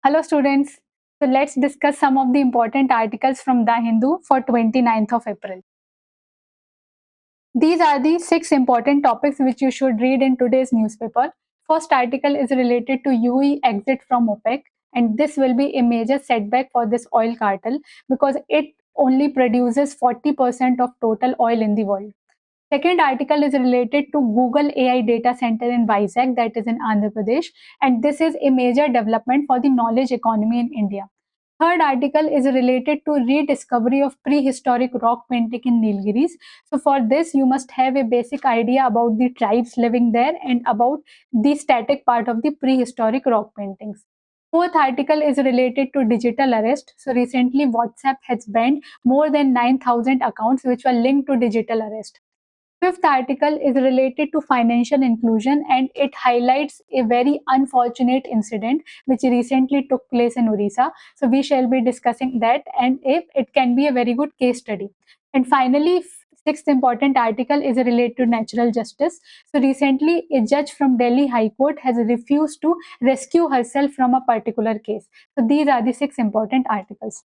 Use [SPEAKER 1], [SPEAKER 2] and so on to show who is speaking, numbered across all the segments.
[SPEAKER 1] Hello students. So let's discuss some of the important articles from The Hindu for 29th of April. These are the 6 important topics which you should read in today's newspaper. First article is related to UAE exit from OPEC, and this will be a major setback for this oil cartel because it only produces 40% of total oil in the world. Second article is related to Google AI data center in Vizag, that is in Andhra Pradesh, and this is a major development for the knowledge economy in India. Third article is related to rediscovery of prehistoric rock painting in Nilgiris. So for this, you must have a basic idea about the tribes living there and about the static part of the prehistoric rock paintings. Fourth article is related to digital arrest. So recently, WhatsApp has banned more than 9,000 accounts which were linked to digital arrest. Fifth article is related to financial inclusion and it highlights a very unfortunate incident which recently took place in Orissa. So we shall be discussing that and if it can be a very good case study. And finally, sixth important article is related to natural justice. So recently, a judge from Delhi High Court has refused to rescue herself from a particular case. So these are the 6 important articles.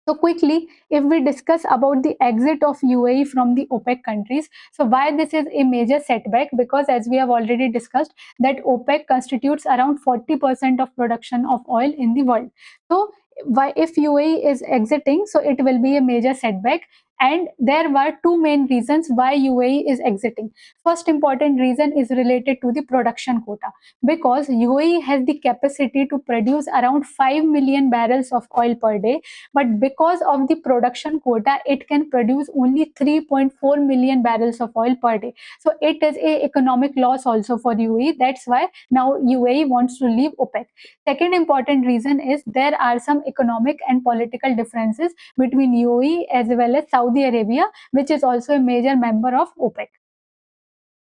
[SPEAKER 1] So quickly, if we discuss about the exit of UAE from the OPEC countries, so why this is a major setback? Because as we have already discussed, that OPEC constitutes around 40% of production of oil in the world. So why if UAE is exiting, so it will be a major setback. And there were two main reasons why UAE is exiting. First important reason is related to the production quota because UAE has the capacity to produce around 5 million barrels of oil per day, but because of the production quota it can produce only 3.4 million barrels of oil per day. So it is a economic loss also for UAE. That's why now UAE wants to leave OPEC. Second important reason is there are some economic and political differences between UAE as well as Saudi Arabia, which is also a major member of OPEC.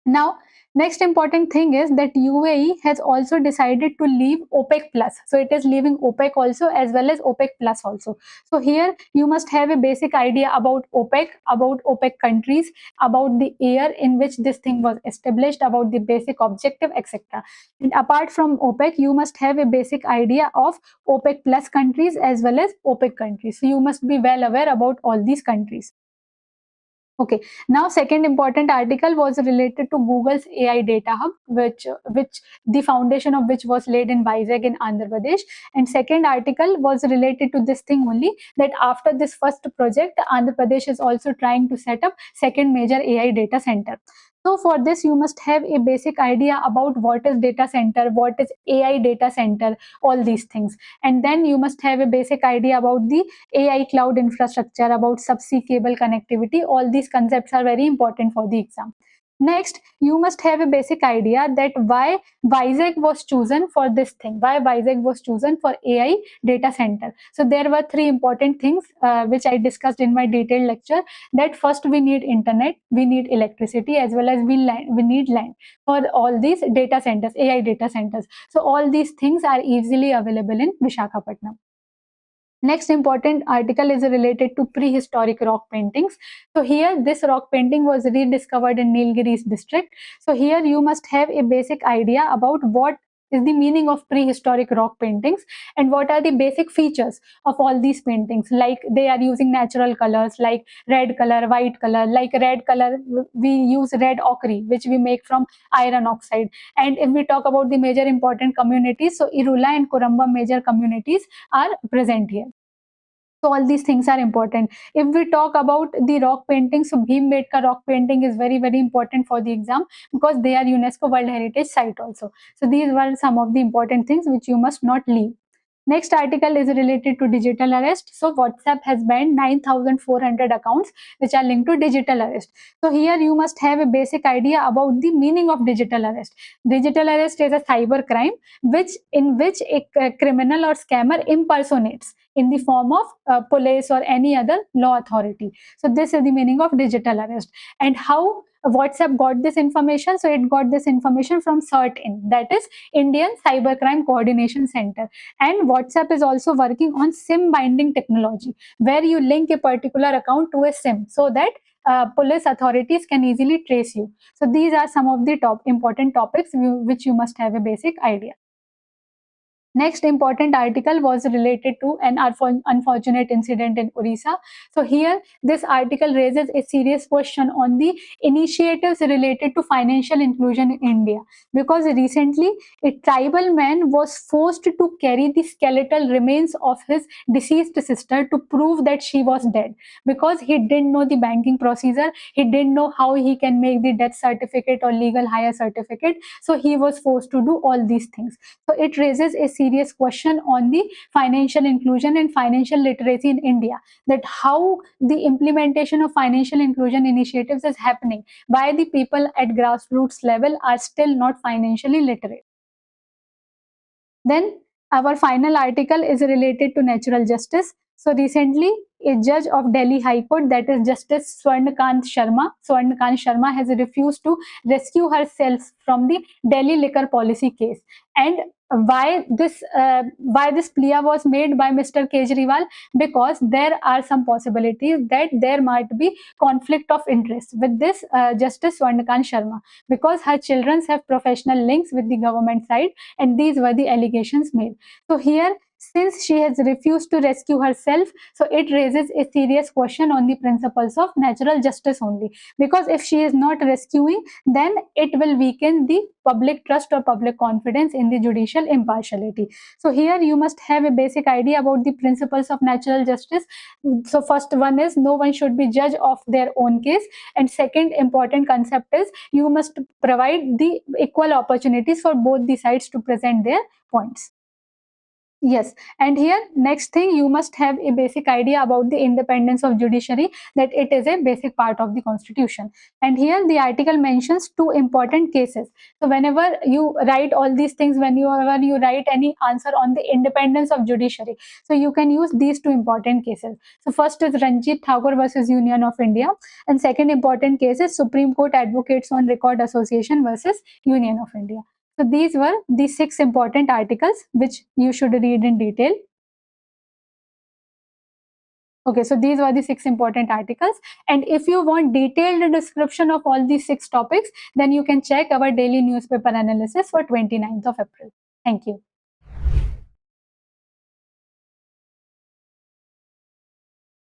[SPEAKER 1] Now, next important thing is that UAE has also decided to leave OPEC plus. So it is leaving OPEC also as well as OPEC plus also. So here you must have a basic idea about OPEC countries, about the year in which this thing was established, about the basic objective, etc. And apart from OPEC, you must have a basic idea of OPEC plus countries as well as OPEC countries. So you must be well aware about all these countries. Okay. Now, second important article was related to Google's AI data hub, which the foundation of which was laid in Vizag in Andhra Pradesh. And second article was related to this thing only that after this first project, Andhra Pradesh is also trying to set up second major AI data center. So for this, you must have a basic idea about what is data center, what is AI data center, all these things. And then you must have a basic idea about the AI cloud infrastructure, about subsea cable connectivity. All these concepts are very important for the exam. Next, you must have a basic idea that why Vizag was chosen for this thing, why Vizag was chosen for AI data center. So there were three important things which I discussed in my detailed lecture. That first we need internet, we need electricity, as well as we need land for all these data centers, AI data centers. So all these things are easily available in Vishakhapatnam. Next important article is related to prehistoric rock paintings. So here this rock painting was rediscovered in Nilgiris district. So here you must have a basic idea about what is the meaning of prehistoric rock paintings and what are the basic features of all these paintings. Like they are using natural colors like red color, white color. Like red color, we use red ochre which we make from iron oxide. And if we talk about the major important communities, so Irula and Kuramba major communities are present here. So all these things are important. If we talk about the rock painting, so Bhimbetka rock painting is very, very important for the exam because they are UNESCO World Heritage Site also. So these were some of the important things which you must not leave. Next article is related to digital arrest. So WhatsApp has banned 9,400 accounts which are linked to digital arrest. So here you must have a basic idea about the meaning of digital arrest. Digital arrest is a cyber crime in which a criminal or scammer impersonates in the form of police or any other law authority. So this is the meaning of digital arrest. And how WhatsApp got this information? So it got this information from CERT-IN, that is Indian Cybercrime Coordination Center. And WhatsApp is also working on SIM binding technology, where you link a particular account to a SIM so that police authorities can easily trace you. So these are some of the top important topics which you must have a basic idea. Next important article was related to an unfortunate incident in Orissa. So here, this article raises a serious question on the initiatives related to financial inclusion in India. Because recently, a tribal man was forced to carry the skeletal remains of his deceased sister to prove that she was dead. Because he didn't know the banking procedure, he didn't know how he can make the death certificate or legal hire certificate. So he was forced to do all these things. So it raises a serious question on the financial inclusion and financial literacy in India, that how the implementation of financial inclusion initiatives is happening, why the people at grassroots level are still not financially literate. Then our final article is related to natural justice. So recently, a judge of Delhi High Court, that is Justice Swarnakant Sharma has refused to rescue herself from the Delhi liquor policy case. And why this plea was made by Mr. Kejriwal? Because there are some possibilities that there might be conflict of interest with this Justice Swarnakant Sharma, because her children have professional links with the government side, and these were the allegations made. So here, since she has refused to rescue herself, so it raises a serious question on the principles of natural justice only. Because if she is not rescuing, then it will weaken the public trust or public confidence in the judicial impartiality. So here you must have a basic idea about the principles of natural justice. So first one is, no one should be judge of their own case, and second important concept is, you must provide the equal opportunities for both the sides to present their points. Yes, and here next thing, you must have a basic idea about the independence of judiciary, that it is a basic part of the constitution. And here the article mentions two important cases. So whenever you write all these things, whenever you write any answer on the independence of judiciary, so you can use these two important cases. So first is Ranjit Thakur versus Union of India, and second important case is Supreme Court Advocates on Record Association versus Union of India. So these were the 6 important articles which you should read in detail. Okay, so these were the 6 important articles. And if you want detailed description of all these 6 topics, then you can check our daily newspaper analysis for 29th of April. Thank you.